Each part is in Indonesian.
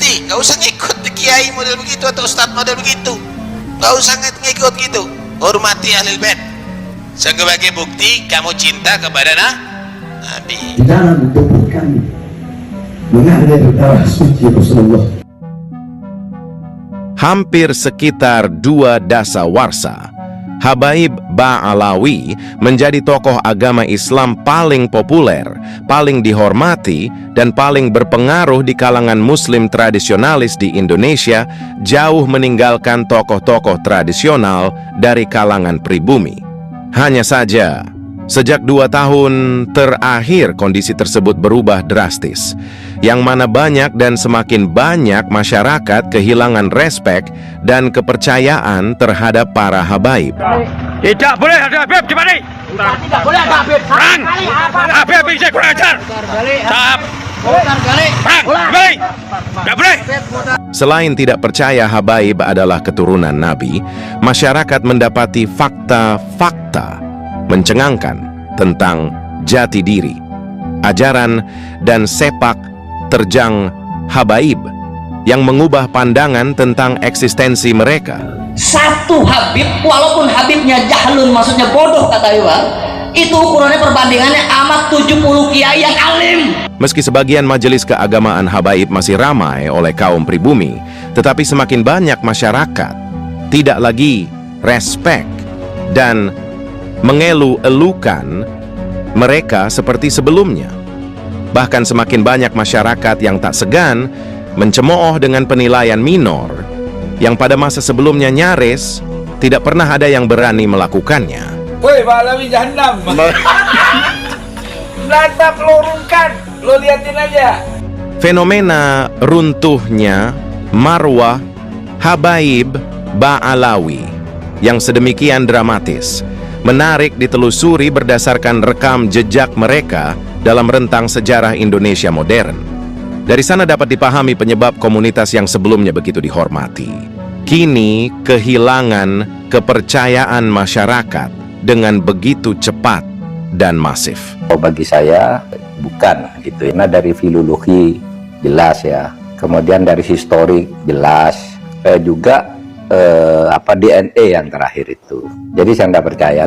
hati, nggak usah ngikut kiai model begitu atau ustadz model begitu, nggak usah ngikut gitu. Hormati ahlul bait sebagai bukti kamu cinta kepada Nabi. Di dalam tubuh kami mengalir darah suci Rasulullah. Hampir sekitar 2 dasawarsa, Habaib Ba'alawi menjadi tokoh agama Islam paling populer, paling dihormati, dan paling berpengaruh di kalangan Muslim tradisionalis di Indonesia, jauh meninggalkan tokoh-tokoh tradisional dari kalangan pribumi. Hanya saja, sejak 2 tahun terakhir kondisi tersebut berubah drastis, yang mana banyak dan semakin banyak masyarakat kehilangan respek dan kepercayaan terhadap para habaib. Tidak boleh ada Habib di mana? Tidak boleh ada Habib. Perang! Habib bisa kurang ajar! Tahap! Perang! Kembali! Tidak boleh! Selain tidak percaya habaib adalah keturunan Nabi, masyarakat mendapati fakta-fakta mencengangkan tentang jati diri, ajaran, dan sepak terjang habaib yang mengubah pandangan tentang eksistensi mereka. Satu Habib, walaupun Habibnya jahlun, maksudnya bodoh kata Iwan, itu ukurannya perbandingannya amat 70 kiai yang alim. Meski sebagian majelis keagamaan habaib masih ramai oleh kaum pribumi, tetapi semakin banyak masyarakat tidak lagi respek dan mengelu-elukan mereka seperti sebelumnya. Bahkan semakin banyak masyarakat yang tak segan mencemooh dengan penilaian minor yang pada masa sebelumnya nyaris tidak pernah ada yang berani melakukannya. Woi, Ba'alawi Jahannam. Natap lurungkan, lo liatin aja. Fenomena runtuhnya marwah habaib Ba'alawi yang sedemikian dramatis menarik ditelusuri berdasarkan rekam jejak mereka dalam rentang sejarah Indonesia modern. Dari sana dapat dipahami penyebab komunitas yang sebelumnya begitu dihormati kini kehilangan kepercayaan masyarakat dengan begitu cepat dan masif. Bagi saya bukan gitu, karena dari filologi jelas ya, kemudian dari historik jelas, juga DNA yang terakhir itu. Jadi saya tidak percaya.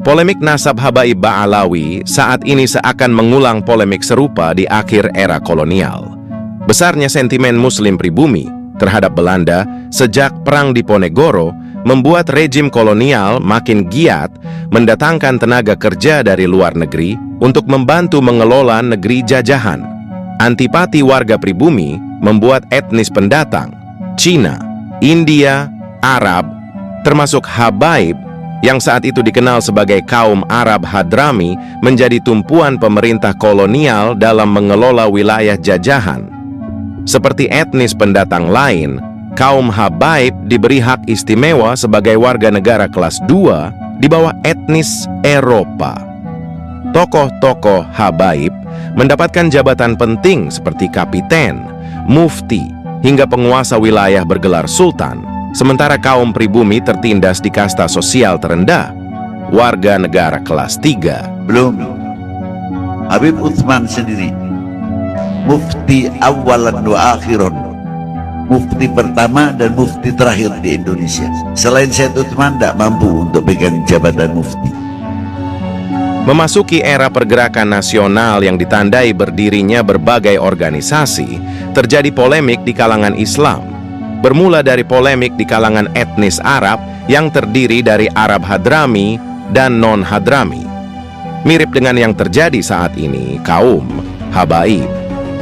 Polemik nasab habaib Ba'alawi saat ini seakan mengulang polemik serupa di akhir era kolonial. Besarnya sentimen Muslim pribumi terhadap Belanda sejak Perang Diponegoro membuat rejim kolonial makin giat mendatangkan tenaga kerja dari luar negeri untuk membantu mengelola negeri jajahan. Antipati warga pribumi membuat etnis pendatang, Cina, India, Arab, termasuk habaib yang saat itu dikenal sebagai kaum Arab Hadrami menjadi tumpuan pemerintah kolonial dalam mengelola wilayah jajahan. Seperti etnis pendatang lain, kaum habaib diberi hak istimewa sebagai warga negara kelas 2 di bawah etnis Eropa. Tokoh-tokoh habaib mendapatkan jabatan penting seperti kapiten, mufti, hingga penguasa wilayah bergelar sultan. Sementara kaum pribumi tertindas di kasta sosial terendah, warga negara kelas 3. Belum. Habib Utsman sendiri mufti awalan wa akhiran, mufti pertama dan mufti terakhir di Indonesia. Selain Syed Utsman tidak mampu untuk pegang jabatan mufti. Memasuki era pergerakan nasional yang ditandai berdirinya berbagai organisasi, terjadi polemik di kalangan Islam. Bermula dari polemik di kalangan etnis Arab yang terdiri dari Arab Hadrami dan non-Hadrami. Mirip dengan yang terjadi saat ini, kaum habaib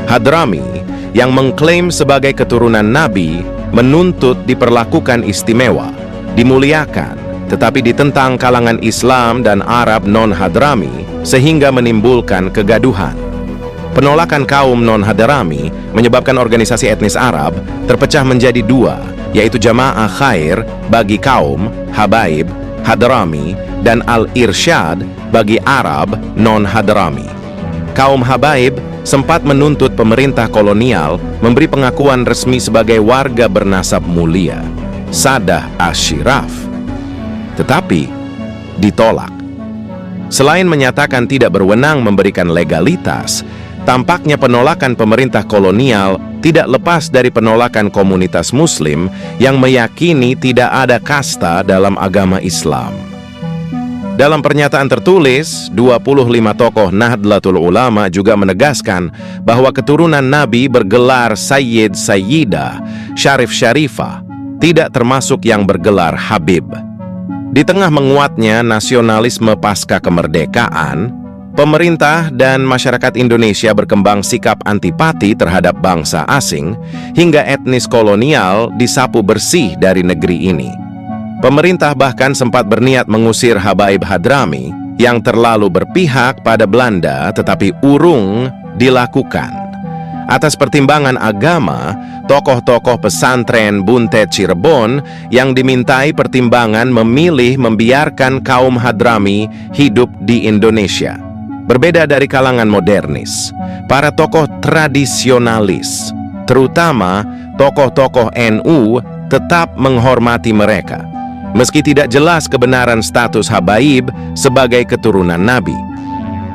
Hadrami yang mengklaim sebagai keturunan Nabi menuntut diperlakukan istimewa, dimuliakan, tetapi ditentang kalangan Islam dan Arab non-Hadrami sehingga menimbulkan kegaduhan. Penolakan kaum non-Hadrami menyebabkan organisasi etnis Arab terpecah menjadi 2, yaitu Jamaah Khair bagi kaum habaib Hadrami dan Al-Irsyad bagi Arab non-Hadrami. Kaum habaib sempat menuntut pemerintah kolonial memberi pengakuan resmi sebagai warga bernasab mulia, Sadah Asyiraf. Tetapi ditolak. Selain menyatakan tidak berwenang memberikan legalitas, Tampaknya penolakan pemerintah kolonial tidak lepas dari penolakan komunitas Muslim yang meyakini tidak ada kasta dalam agama Islam. Dalam pernyataan tertulis, 25 tokoh Nahdlatul Ulama juga menegaskan bahwa keturunan Nabi bergelar Sayyid Sayyidah, Syarif Syarifah, tidak termasuk yang bergelar Habib. Di tengah menguatnya nasionalisme pasca kemerdekaan, pemerintah dan masyarakat Indonesia berkembang sikap antipati terhadap bangsa asing hingga etnis kolonial disapu bersih dari negeri ini. Pemerintah bahkan sempat berniat mengusir Habaib Hadrami yang terlalu berpihak pada Belanda, tetapi urung dilakukan. Atas pertimbangan agama, tokoh-tokoh pesantren Buntet Cirebon yang dimintai pertimbangan memilih membiarkan kaum Hadrami hidup di Indonesia. Berbeda dari kalangan modernis, para tokoh tradisionalis, terutama tokoh-tokoh NU, tetap menghormati mereka, meski tidak jelas kebenaran status Habaib sebagai keturunan Nabi.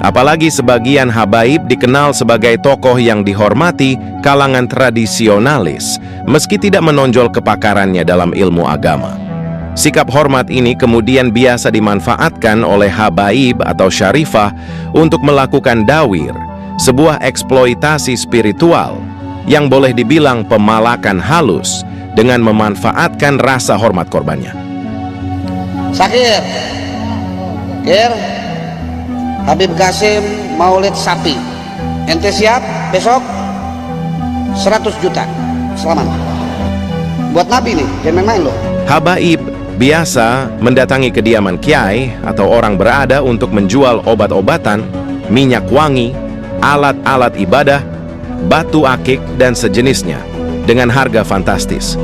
Apalagi sebagian Habaib dikenal sebagai tokoh yang dihormati kalangan tradisionalis, meski tidak menonjol kepakarannya dalam ilmu agama. Sikap hormat ini kemudian biasa dimanfaatkan oleh Habaib atau Syarifah untuk melakukan dawir, sebuah eksploitasi spiritual yang boleh dibilang pemalakan halus dengan memanfaatkan rasa hormat korbannya. Sakir, Kir, Habib Qasim Maulid sapi. Ente siap besok 100 juta. Selamat. Buat Nabi nih, jangan main-main loh. Habaib biasa mendatangi kediaman kiai atau orang berada untuk menjual obat-obatan, minyak wangi, alat-alat ibadah, batu akik, dan sejenisnya dengan harga fantastis.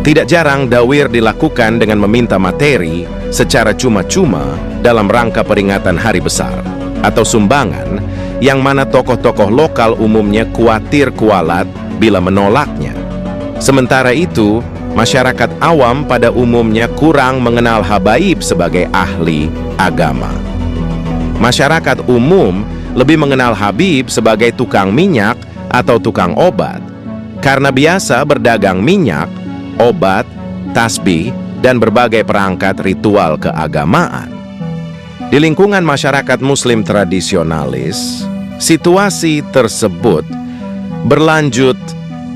Tidak jarang dawir dilakukan dengan meminta materi secara cuma-cuma dalam rangka peringatan hari besar atau sumbangan yang mana tokoh-tokoh lokal umumnya kuatir kualat bila menolaknya. Sementara itu, masyarakat awam pada umumnya kurang mengenal Habaib sebagai ahli agama. Masyarakat umum lebih mengenal Habib sebagai tukang minyak atau tukang obat karena biasa berdagang minyak, obat, tasbih, dan berbagai perangkat ritual keagamaan. Di lingkungan masyarakat Muslim tradisionalis, situasi tersebut berlanjut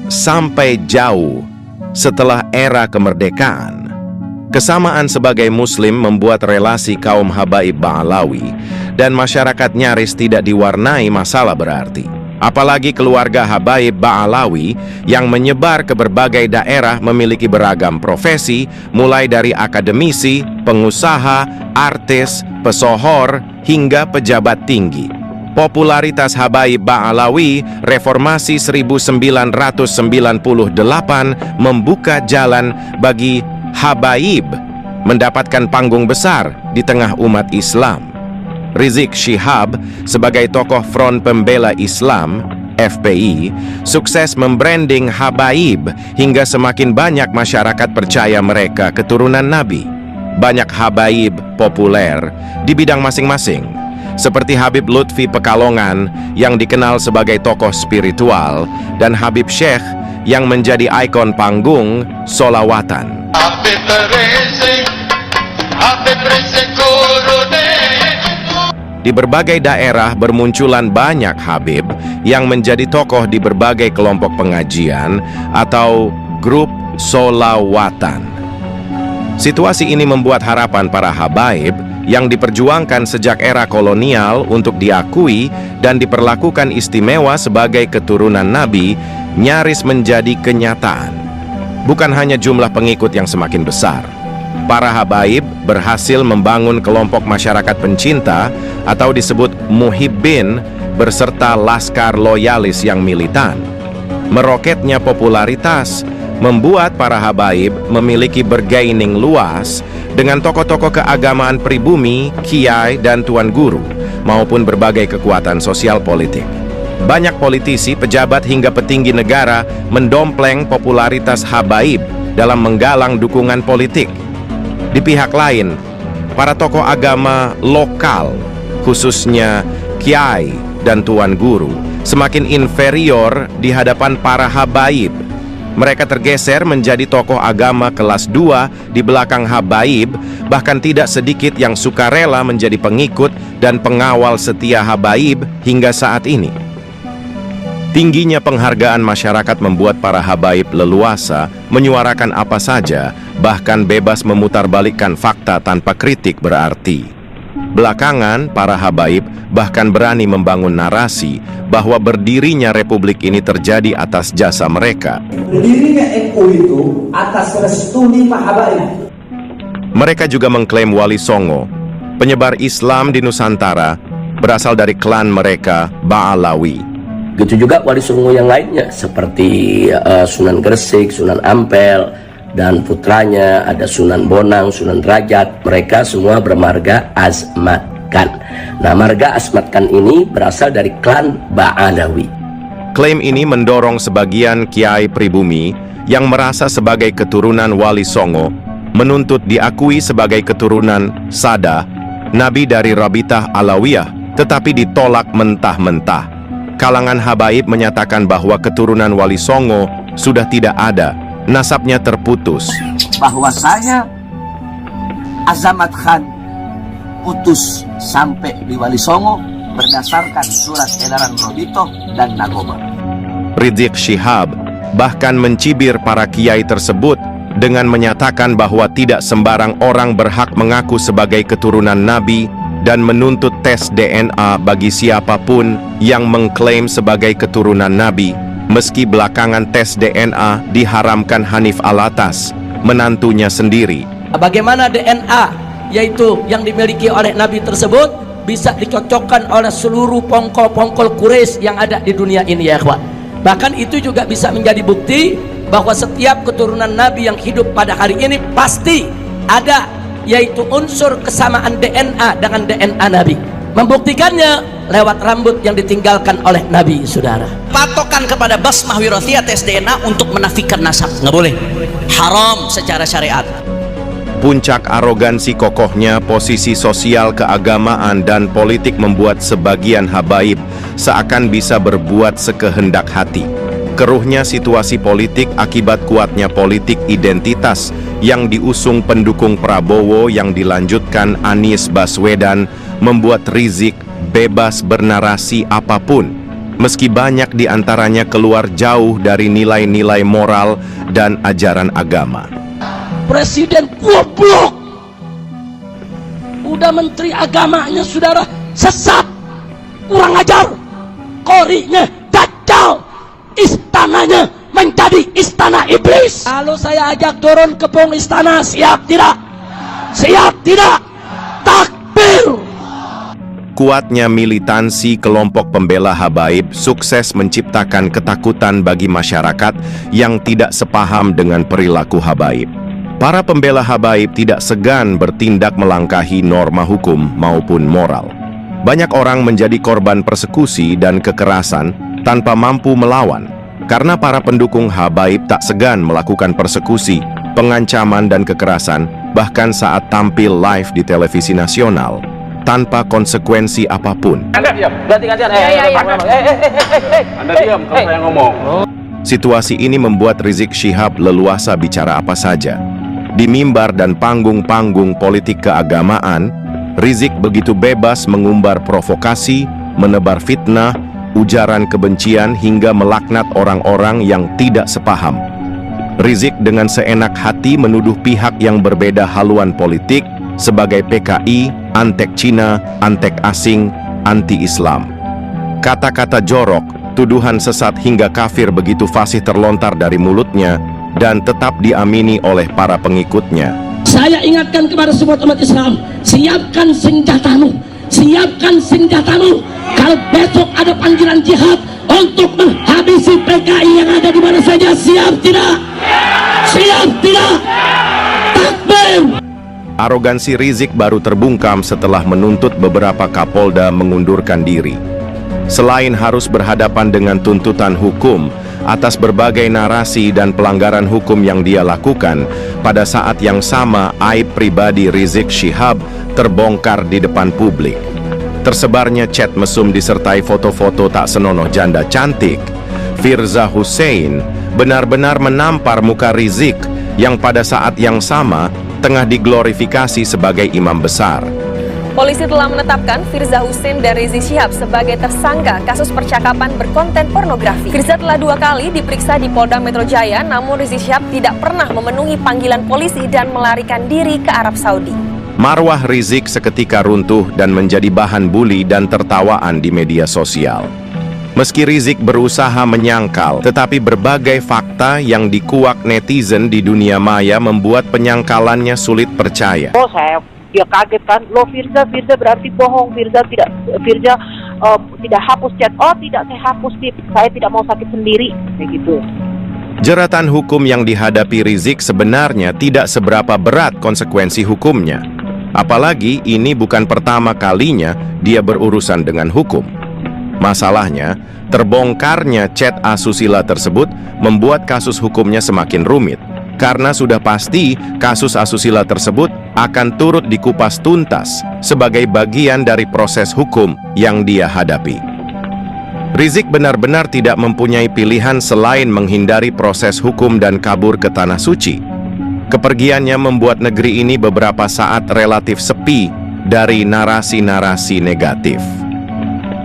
sampai jauh setelah era kemerdekaan. Kesamaan sebagai Muslim membuat relasi kaum Habaib Ba'alawi dan masyarakat nyaris tidak diwarnai masalah berarti. Apalagi keluarga Habaib Ba'alawi yang menyebar ke berbagai daerah memiliki beragam profesi, mulai dari akademisi, pengusaha, artis, pesohor, hingga pejabat tinggi. Popularitas Habaib Ba'alawi Reformasi 1998 membuka jalan bagi Habaib mendapatkan panggung besar di tengah umat Islam. Rizik Syihab sebagai tokoh Front Pembela Islam (FPI) sukses membranding Habaib hingga semakin banyak masyarakat percaya mereka keturunan Nabi. Banyak Habaib populer di bidang masing-masing, seperti Habib Lutfi Pekalongan yang dikenal sebagai tokoh spiritual dan Habib Syekh yang menjadi ikon panggung solawatan. Di berbagai daerah bermunculan banyak Habib yang menjadi tokoh di berbagai kelompok pengajian atau grup solawatan. Situasi ini membuat harapan para Habaib yang diperjuangkan sejak era kolonial untuk diakui dan diperlakukan istimewa sebagai keturunan Nabi nyaris menjadi kenyataan. Bukan hanya jumlah pengikut yang semakin besar, para Habaib berhasil membangun kelompok masyarakat pencinta atau disebut muhibbin berserta laskar loyalis yang militan. Meroketnya popularitas membuat para Habaib memiliki bergaining luas dengan tokoh-tokoh keagamaan pribumi, kiai, dan tuan guru, maupun berbagai kekuatan sosial politik. Banyak politisi, pejabat, hingga petinggi negara mendompleng popularitas Habaib dalam menggalang dukungan politik. Di pihak lain, para tokoh agama lokal, khususnya kiai dan tuan guru, semakin inferior di hadapan para habaib. Mereka tergeser menjadi tokoh agama kelas 2 di belakang habaib, bahkan tidak sedikit yang sukarela menjadi pengikut dan pengawal setia habaib hingga saat ini. Tingginya penghargaan masyarakat membuat para habaib leluasa menyuarakan apa saja, bahkan bebas memutarbalikkan fakta tanpa kritik berarti. Belakangan, para habaib bahkan berani membangun narasi bahwa berdirinya republik ini terjadi atas jasa mereka. Berdirinya NU itu atas restu 5 habaib. Mereka juga mengklaim Wali Songo, penyebar Islam di Nusantara, berasal dari klan mereka, Ba'alawi. Begitu juga Wali Songo yang lainnya seperti Sunan Gresik, Sunan Ampel, dan putranya ada Sunan Bonang, Sunan Derajat. Mereka semua bermarga Azmat Khan. Nah, marga Azmat Khan ini berasal dari klan Ba'alawi. Klaim ini mendorong sebagian kiai pribumi yang merasa sebagai keturunan Wali Songo menuntut diakui sebagai keturunan Sada, nabi dari Rabitah Alawiyah, tetapi ditolak mentah-mentah. Kalangan habaib menyatakan bahwa keturunan Wali Songo sudah tidak ada, nasabnya terputus. Bahwasanya Azmat Khan putus sampai di Wali Songo berdasarkan surat edaran Robito dan Nagoba. Rizik Syihab bahkan mencibir para kiai tersebut dengan menyatakan bahwa tidak sembarang orang berhak mengaku sebagai keturunan Nabi dan menuntut tes DNA bagi siapapun yang mengklaim sebagai keturunan Nabi, meski belakangan tes DNA diharamkan Hanif Alatas, menantunya sendiri. Bagaimana DNA, yaitu yang dimiliki oleh Nabi tersebut, bisa dicocokkan oleh seluruh pongkol-pongkol Quraisy yang ada di dunia ini, ya ikhwan. Bahkan itu juga bisa menjadi bukti bahwa setiap keturunan Nabi yang hidup pada hari ini pasti ada, yaitu unsur kesamaan DNA dengan DNA Nabi. Membuktikannya lewat rambut yang ditinggalkan oleh Nabi, saudara. Patokan kepada basmah wirathiyah tes DNA untuk menafikan nasab, nggak boleh, haram secara syariat. Puncak arogansi kokohnya posisi sosial, keagamaan, dan politik membuat sebagian habaib seakan bisa berbuat sekehendak hati. Keruhnya situasi politik akibat kuatnya politik identitas yang diusung pendukung Prabowo yang dilanjutkan Anies Baswedan membuat Rizik bebas bernarasi apapun, meski banyak diantaranya keluar jauh dari nilai-nilai moral dan ajaran agama. Presiden goblok, udah menteri agamanya saudara sesat, kurang ajar, korinya dajjal, istananya menjadi istana iblis. Lalu saya ajak turun ke pung istana, siap tidak? Siap tidak? Takbir. Kuatnya militansi kelompok pembela habaib sukses menciptakan ketakutan bagi masyarakat yang tidak sepaham dengan perilaku habaib. Para pembela habaib tidak segan bertindak melangkahi norma hukum maupun moral. Banyak orang menjadi korban persekusi dan kekerasan tanpa mampu melawan, karena para pendukung habaib tak segan melakukan persekusi, pengancaman dan kekerasan, bahkan saat tampil live di televisi nasional, tanpa konsekuensi apapun. Anda diam, ganti-gantian. Anda diam kalau saya ngomong. Situasi ini membuat Rizik Syihab leluasa bicara apa saja. Di mimbar dan panggung-panggung politik keagamaan, Rizik begitu bebas mengumbar provokasi, menebar fitnah, ujaran kebencian hingga melaknat orang-orang yang tidak sepaham. Rizik dengan seenak hati menuduh pihak yang berbeda haluan politik sebagai PKI, antek Cina, antek asing, anti-Islam. Kata-kata jorok, tuduhan sesat hingga kafir begitu fasih terlontar dari mulutnya dan tetap diamini oleh para pengikutnya. Saya ingatkan kepada semua umat Islam, siapkan senjatamu, siapkan senjatamu. Kalau besok ada panggilan jihad untuk menghabisi PKI yang ada di mana saja, siap tidak? Siap tidak? Takbir! Arogansi Rizik baru terbungkam setelah menuntut beberapa Kapolda mengundurkan diri. Selain harus berhadapan dengan tuntutan hukum atas berbagai narasi dan pelanggaran hukum yang dia lakukan, pada saat yang sama aib pribadi Rizik Syihab terbongkar di depan publik. tersebarnya chat mesum disertai foto-foto tak senonoh janda cantik, Firza Hussein benar-benar menampar muka Rizik yang pada saat yang sama tengah diglorifikasi sebagai imam besar. Polisi telah menetapkan Firza Hussein dan Rizik Syihab sebagai tersangka kasus percakapan berkonten pornografi. Firza telah 2 kali diperiksa di Polda Metro Jaya, namun Rizik Syihab tidak pernah memenuhi panggilan polisi dan melarikan diri ke Arab Saudi. Marwah Rizik seketika runtuh dan menjadi bahan buli dan tertawaan di media sosial. Meski Rizik berusaha menyangkal, tetapi berbagai fakta yang dikuak netizen di dunia maya membuat penyangkalannya sulit percaya. Dia kaget kan, lo Firza berarti bohong, Firza tidak hapus chat. Oh tidak, saya hapus sih, saya tidak mau sakit sendiri, kayak gitu. Jeratan hukum yang dihadapi Rizik sebenarnya tidak seberapa berat konsekuensi hukumnya. Apalagi ini bukan pertama kalinya dia berurusan dengan hukum. Masalahnya, terbongkarnya chat asusila tersebut membuat kasus hukumnya semakin rumit. Karena sudah pasti kasus asusila tersebut akan turut dikupas tuntas sebagai bagian dari proses hukum yang dia hadapi. Rizik benar-benar tidak mempunyai pilihan selain menghindari proses hukum dan kabur ke Tanah Suci. Kepergiannya membuat negeri ini beberapa saat relatif sepi dari narasi-narasi negatif.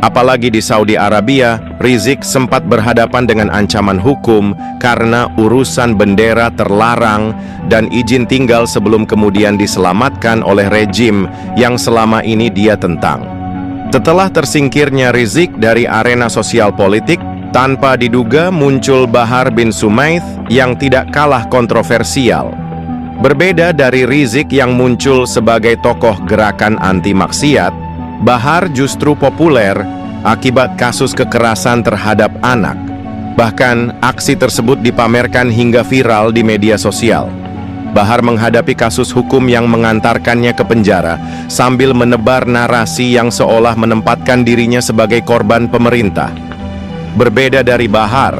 Apalagi di Saudi Arabia, Rizik sempat berhadapan dengan ancaman hukum karena urusan bendera terlarang dan izin tinggal sebelum kemudian diselamatkan oleh rejim yang selama ini dia tentang. Setelah tersingkirnya Rizik dari arena sosial politik, tanpa diduga muncul Bahar bin Sumaith yang tidak kalah kontroversial. Berbeda dari Rizik yang muncul sebagai tokoh gerakan anti maksiat, Bahar justru populer akibat kasus kekerasan terhadap anak. Bahkan aksi tersebut dipamerkan hingga viral di media sosial. Bahar menghadapi kasus hukum yang mengantarkannya ke penjara sambil menebar narasi yang seolah menempatkan dirinya sebagai korban pemerintah. Berbeda dari Bahar,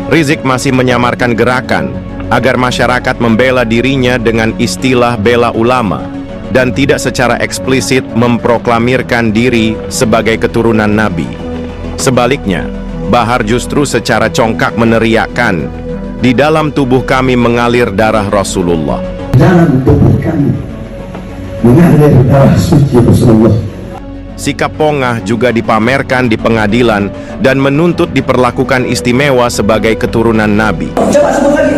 Rizik masih menyamarkan gerakan agar masyarakat membela dirinya dengan istilah bela ulama dan tidak secara eksplisit memproklamirkan diri sebagai keturunan Nabi. Sebaliknya, Bahar justru secara congkak meneriakkan, "Di dalam tubuh kami mengalir darah Rasulullah." Dalam tubuh kami mengalir darah suci Rasulullah. Sikap pongah juga dipamerkan di pengadilan dan menuntut diperlakukan istimewa sebagai keturunan Nabi. Coba sebutkan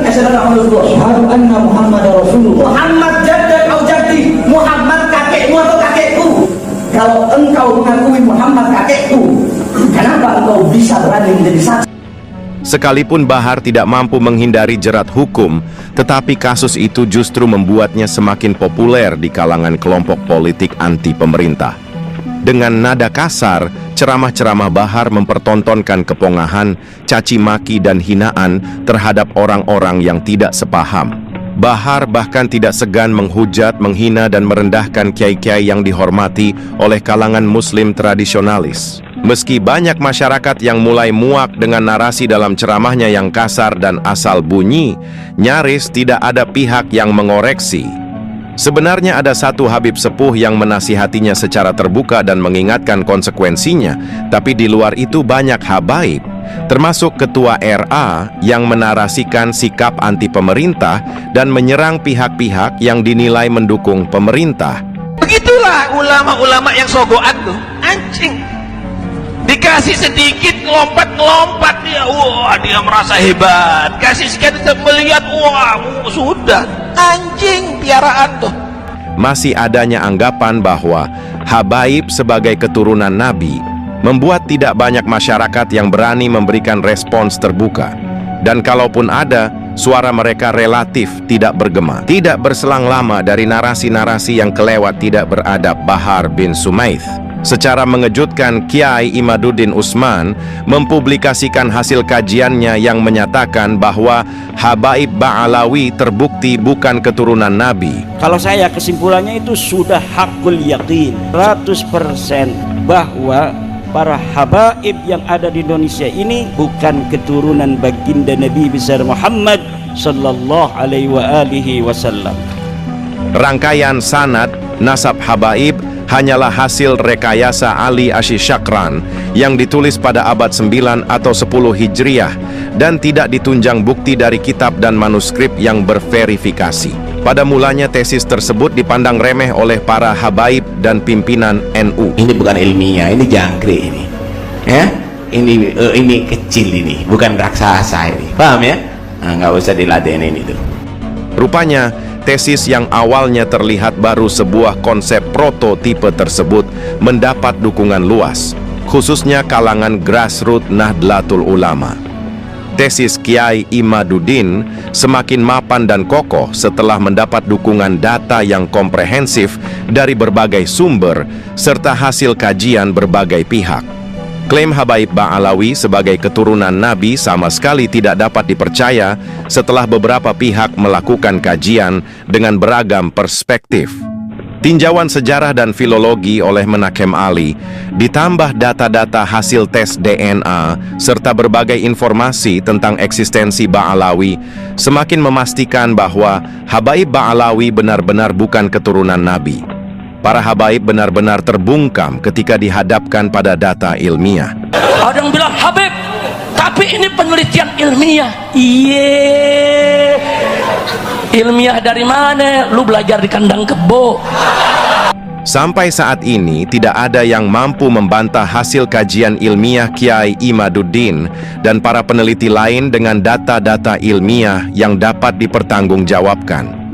Muhammad Rasulullah. Muhammad jaddad atau jaddi, Muhammad kakekmu atau kakekku. Kalau engkau mengakui Muhammad kakekku, kenapa engkau bisa berani menjadi saksi? Sekalipun Bahar tidak mampu menghindari jerat hukum, tetapi kasus itu justru membuatnya semakin populer di kalangan kelompok politik anti pemerintah. Dengan nada kasar, ceramah-ceramah Bahar mempertontonkan kepongahan, caci maki dan hinaan terhadap orang-orang yang tidak sepaham. Bahar bahkan tidak segan menghujat, menghina dan merendahkan kiai-kiai yang dihormati oleh kalangan muslim tradisionalis. Meski banyak masyarakat yang mulai muak dengan narasi dalam ceramahnya yang kasar dan asal bunyi, nyaris tidak ada pihak yang mengoreksi. Sebenarnya ada satu Habib sepuh yang menasihatinya secara terbuka dan mengingatkan konsekuensinya, tapi di luar itu banyak habaib, termasuk Ketua RA yang menarasikan sikap anti pemerintah dan menyerang pihak-pihak yang dinilai mendukung pemerintah. Begitulah ulama-ulama yang sogokan tuh, anjing. Dikasih sedikit ngelompat dia, wah dia merasa hebat. Kasih sedikit melihat, wah sudah, anjing piaraan tuh. Masih adanya anggapan bahwa habaib sebagai keturunan Nabi membuat tidak banyak masyarakat yang berani memberikan respons terbuka. Dan kalaupun ada, suara mereka relatif tidak bergema. Tidak berselang lama dari narasi-narasi yang kelewat tidak beradab Bahar bin Sumaith, secara mengejutkan Kiai Imaduddin Usman mempublikasikan hasil kajiannya yang menyatakan bahwa habaib Ba'alawi terbukti bukan keturunan Nabi. Kalau saya kesimpulannya itu sudah hakul yakin 100% bahwa para habaib yang ada di Indonesia ini bukan keturunan baginda Nabi besar Muhammad sallallahu alaihi wasallam. Rangkaian sanad nasab habaib hanyalah hasil rekayasa Ali Asy-Syakran yang ditulis pada abad 9 atau 10 Hijriah dan tidak ditunjang bukti dari kitab dan manuskrip yang berverifikasi. Pada mulanya tesis tersebut dipandang remeh oleh para habaib dan pimpinan NU. Ini bukan ilmiah, ini jangkrik ini. Ya? Ini kecil ini, bukan raksasa ini. Paham ya? Nah, nggak usah diladenin itu. Rupanya, tesis yang awalnya terlihat baru sebuah konsep prototipe tersebut mendapat dukungan luas, khususnya kalangan grassroots Nahdlatul Ulama. Tesis Kiai Imaduddin semakin mapan dan kokoh setelah mendapat dukungan data yang komprehensif dari berbagai sumber serta hasil kajian berbagai pihak. Klaim Habaib Ba'alawi sebagai keturunan Nabi sama sekali tidak dapat dipercaya setelah beberapa pihak melakukan kajian dengan beragam perspektif. Tinjauan sejarah dan filologi oleh Menachem Ali, ditambah data-data hasil tes DNA, serta berbagai informasi tentang eksistensi Ba'alawi, semakin memastikan bahwa Habaib Ba'alawi benar-benar bukan keturunan Nabi. Para habaib benar-benar terbungkam ketika dihadapkan pada data ilmiah. Ada yang bilang Habib, tapi ini penelitian ilmiah. Iya, ilmiah dari mana? Lu belajar di kandang kebo. Sampai saat ini tidak ada yang mampu membantah hasil kajian ilmiah Kiai Imaduddin dan para peneliti lain dengan data-data ilmiah yang dapat dipertanggungjawabkan.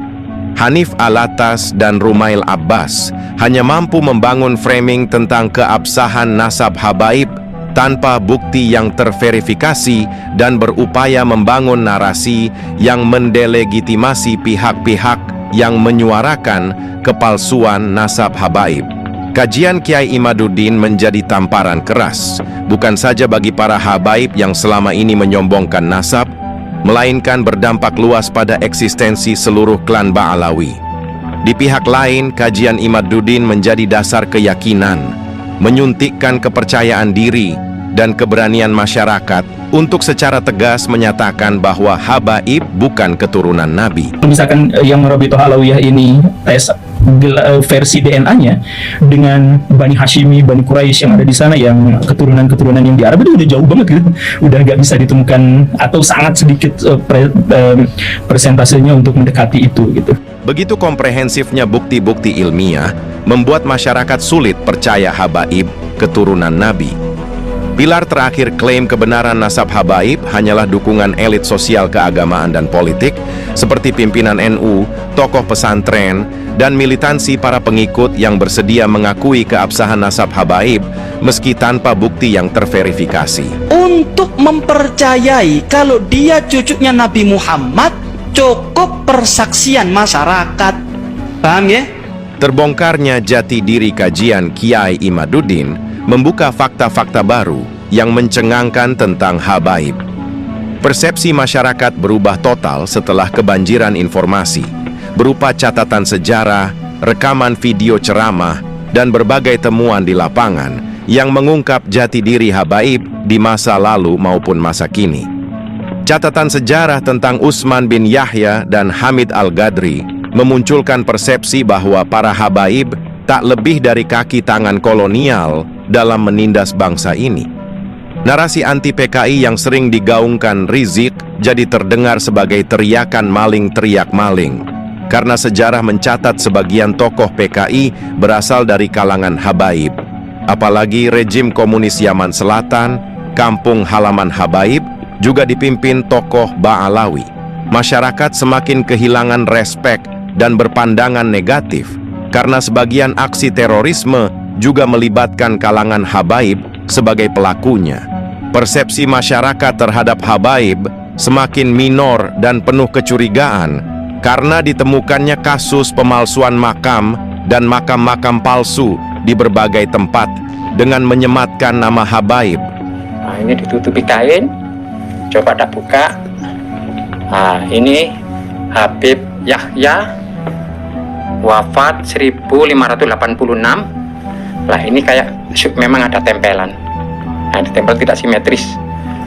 Hanif Alatas dan Rumail Abbas hanya mampu membangun framing tentang keabsahan nasab habaib tanpa bukti yang terverifikasi dan berupaya membangun narasi yang mendelegitimasi pihak-pihak yang menyuarakan kepalsuan nasab habaib. Kajian Kiai Imaduddin menjadi tamparan keras, bukan saja bagi para habaib yang selama ini menyombongkan nasab, melainkan berdampak luas pada eksistensi seluruh klan Ba'alawi. Di pihak lain, kajian Imaduddin menjadi dasar keyakinan, menyuntikkan kepercayaan diri dan keberanian masyarakat untuk secara tegas menyatakan bahwa habaib bukan keturunan Nabi. Misalkan yang Rabithah Alawiyah ini tes versi DNA-nya dengan Bani Hashimi, Bani Quraisy yang ada di sana, yang keturunan-keturunan yang di Arab itu udah jauh banget gitu, udah nggak bisa ditemukan atau sangat sedikit persentasenya untuk mendekati itu gitu. Begitu komprehensifnya bukti-bukti ilmiah membuat masyarakat sulit percaya habaib keturunan Nabi. Pilar terakhir klaim kebenaran nasab habaib hanyalah dukungan elit sosial keagamaan dan politik seperti pimpinan NU, tokoh pesantren, dan militansi para pengikut yang bersedia mengakui keabsahan nasab habaib meski tanpa bukti yang terverifikasi. Untuk mempercayai kalau dia cucunya Nabi Muhammad, cukup persaksian masyarakat. Paham ya? Terbongkarnya jati diri kajian Kiai Imaduddin membuka fakta-fakta baru yang mencengangkan tentang habaib. Persepsi masyarakat berubah total setelah kebanjiran informasi, berupa catatan sejarah, rekaman video ceramah, dan berbagai temuan di lapangan yang mengungkap jati diri habaib di masa lalu maupun masa kini. Catatan sejarah tentang Utsman bin Yahya dan Hamid Al-Ghadri memunculkan persepsi bahwa para habaib tak lebih dari kaki tangan kolonial dalam menindas bangsa ini. Narasi anti-PKI yang sering digaungkan Rizik jadi terdengar sebagai teriakan maling teriak maling, karena sejarah mencatat sebagian tokoh PKI berasal dari kalangan habaib. Apalagi rejim komunis Yaman Selatan, kampung halaman habaib, juga dipimpin tokoh Ba'alawi. Masyarakat semakin kehilangan respek dan berpandangan negatif karena sebagian aksi terorisme juga melibatkan kalangan habaib sebagai pelakunya. Persepsi masyarakat terhadap habaib semakin minor dan penuh kecurigaan karena ditemukannya kasus pemalsuan makam dan makam-makam palsu di berbagai tempat dengan menyematkan nama habaib. Nah, ini ditutupi kain, coba tak buka. Nah, ini Habib Yahya, wafat 1586. Lah ini kayak memang ada tempelan. Nah, ditempel tidak simetris.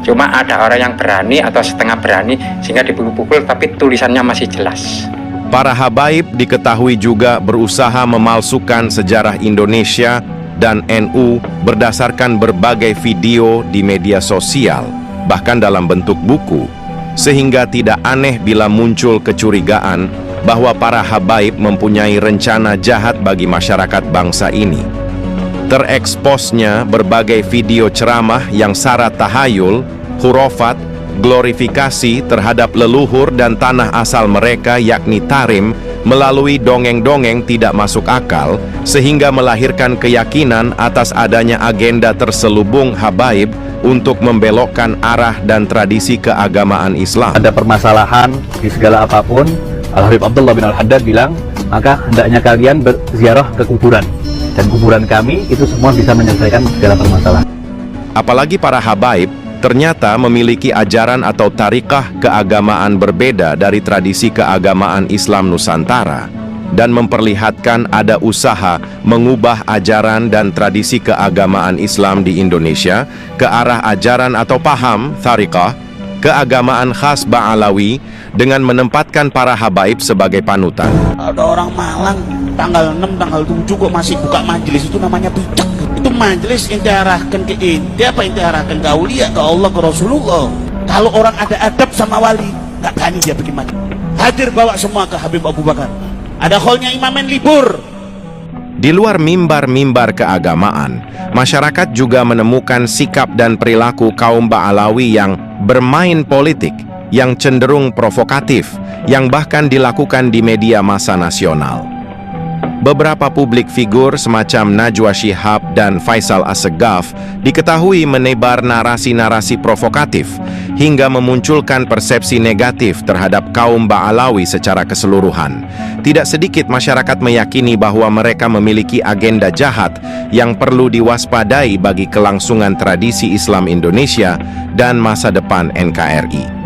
Cuma ada orang yang berani atau setengah berani sehingga dipukul-pukul tapi tulisannya masih jelas. Para habaib diketahui juga berusaha memalsukan sejarah Indonesia dan NU berdasarkan berbagai video di media sosial, bahkan dalam bentuk buku, sehingga tidak aneh bila muncul kecurigaan bahwa para habaib mempunyai rencana jahat bagi masyarakat bangsa ini. Tereksposnya berbagai video ceramah yang syarat tahayul, khurafat, glorifikasi terhadap leluhur dan tanah asal mereka yakni Tarim melalui dongeng-dongeng tidak masuk akal sehingga melahirkan keyakinan atas adanya agenda terselubung habaib untuk membelokkan arah dan tradisi keagamaan Islam. Ada permasalahan di segala apapun, Al-Habib Abdullah bin Al-Haddad bilang, maka hendaknya kalian berziarah ke kuburan, dan kuburan kami itu semua bisa menyelesaikan segala permasalahan. Apalagi para habaib ternyata memiliki ajaran atau tarikah keagamaan berbeda dari tradisi keagamaan Islam Nusantara dan memperlihatkan ada usaha mengubah ajaran dan tradisi keagamaan Islam di Indonesia ke arah ajaran atau paham tarikah keagamaan khas Ba'alawi dengan menempatkan para habaib sebagai panutan. Ada orang Malang tanggal 6, tanggal 7 kok masih buka majelis, itu namanya bijak. Itu majelis ente arahkan ke ente apa ente arahkan ke aulia, ke Allah, ke Rasulullah. Kalau orang ada adab sama wali, nggak berani dia bikin majelis. Hadir bawa semua ke Habib Abu Bakar. Ada hallnya imamen libur. Di luar mimbar-mimbar keagamaan, masyarakat juga menemukan sikap dan perilaku kaum Ba'alawi yang bermain politik, yang cenderung provokatif, yang bahkan dilakukan di media massa nasional. Beberapa publik figur semacam Najwa Shihab dan Faisal Assegaf diketahui menebar narasi-narasi provokatif hingga memunculkan persepsi negatif terhadap kaum Ba'alawi secara keseluruhan. Tidak sedikit masyarakat meyakini bahwa mereka memiliki agenda jahat yang perlu diwaspadai bagi kelangsungan tradisi Islam Indonesia dan masa depan NKRI.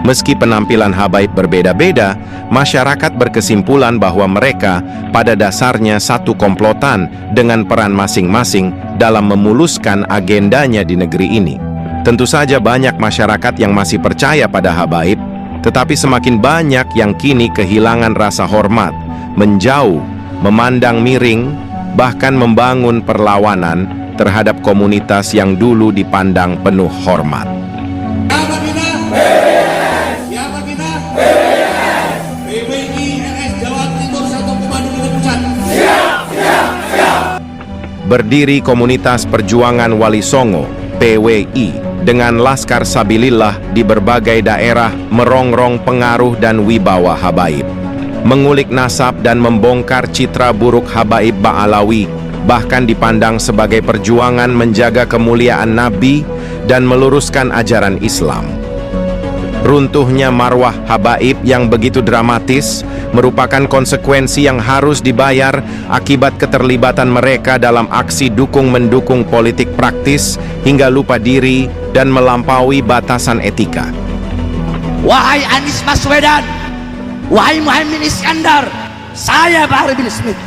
Meski penampilan habaib berbeda-beda, masyarakat berkesimpulan bahwa mereka pada dasarnya satu komplotan dengan peran masing-masing dalam memuluskan agendanya di negeri ini. Tentu saja banyak masyarakat yang masih percaya pada habaib, tetapi semakin banyak yang kini kehilangan rasa hormat, menjauh, memandang miring, bahkan membangun perlawanan terhadap komunitas yang dulu dipandang penuh hormat. Berdiri komunitas perjuangan Wali Songo, PWI, dengan Laskar Sabilillah di berbagai daerah merongrong pengaruh dan wibawa habaib. Mengulik nasab dan membongkar citra buruk habaib Ba'alawi, bahkan dipandang sebagai perjuangan menjaga kemuliaan Nabi dan meluruskan ajaran Islam. Runtuhnya marwah habaib yang begitu dramatis merupakan konsekuensi yang harus dibayar akibat keterlibatan mereka dalam aksi dukung-mendukung politik praktis hingga lupa diri dan melampaui batasan etika. Wahai Anies Baswedan, wahai Muhaimin Iskandar, saya Bahri bin Smith,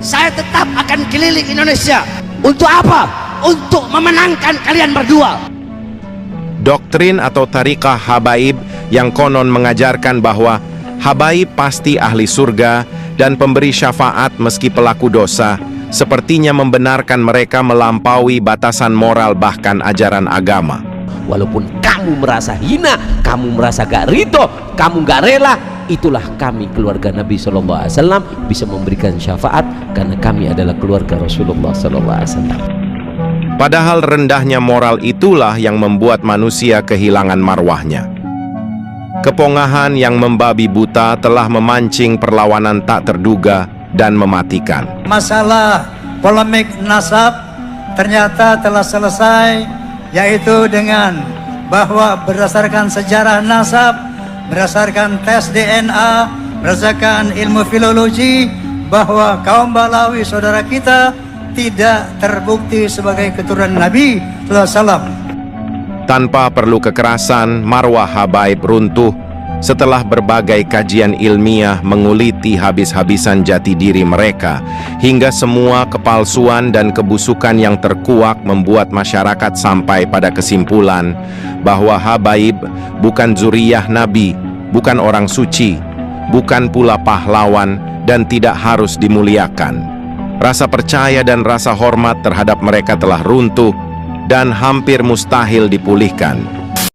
saya tetap akan keliling Indonesia. Untuk apa? Untuk memenangkan kalian berdua. Doktrin atau tarikah habaib yang konon mengajarkan bahwa habaib pasti ahli surga dan pemberi syafaat meski pelaku dosa, sepertinya membenarkan mereka melampaui batasan moral bahkan ajaran agama. Walaupun kamu merasa hina, kamu merasa gak ridho, kamu gak rela, itulah kami keluarga Nabi SAW bisa memberikan syafaat karena kami adalah keluarga Rasulullah SAW. Padahal rendahnya moral itulah yang membuat manusia kehilangan marwahnya. Kepongahan yang membabi buta telah memancing perlawanan tak terduga dan mematikan. Masalah polemik nasab ternyata telah selesai, yaitu dengan bahwa berdasarkan sejarah nasab, berdasarkan tes DNA, berdasarkan ilmu filologi, bahwa kaum Ba'alawi saudara kita tidak terbukti sebagai keturunan Nabi SAW. Tanpa perlu kekerasan, marwah habaib runtuh setelah berbagai kajian ilmiah menguliti habis-habisan jati diri mereka, hingga semua kepalsuan dan kebusukan yang terkuak membuat masyarakat sampai pada kesimpulan bahwa habaib bukan zuriyah Nabi, bukan orang suci, bukan pula pahlawan dan tidak harus dimuliakan. Rasa percaya dan rasa hormat terhadap mereka telah runtuh dan hampir mustahil dipulihkan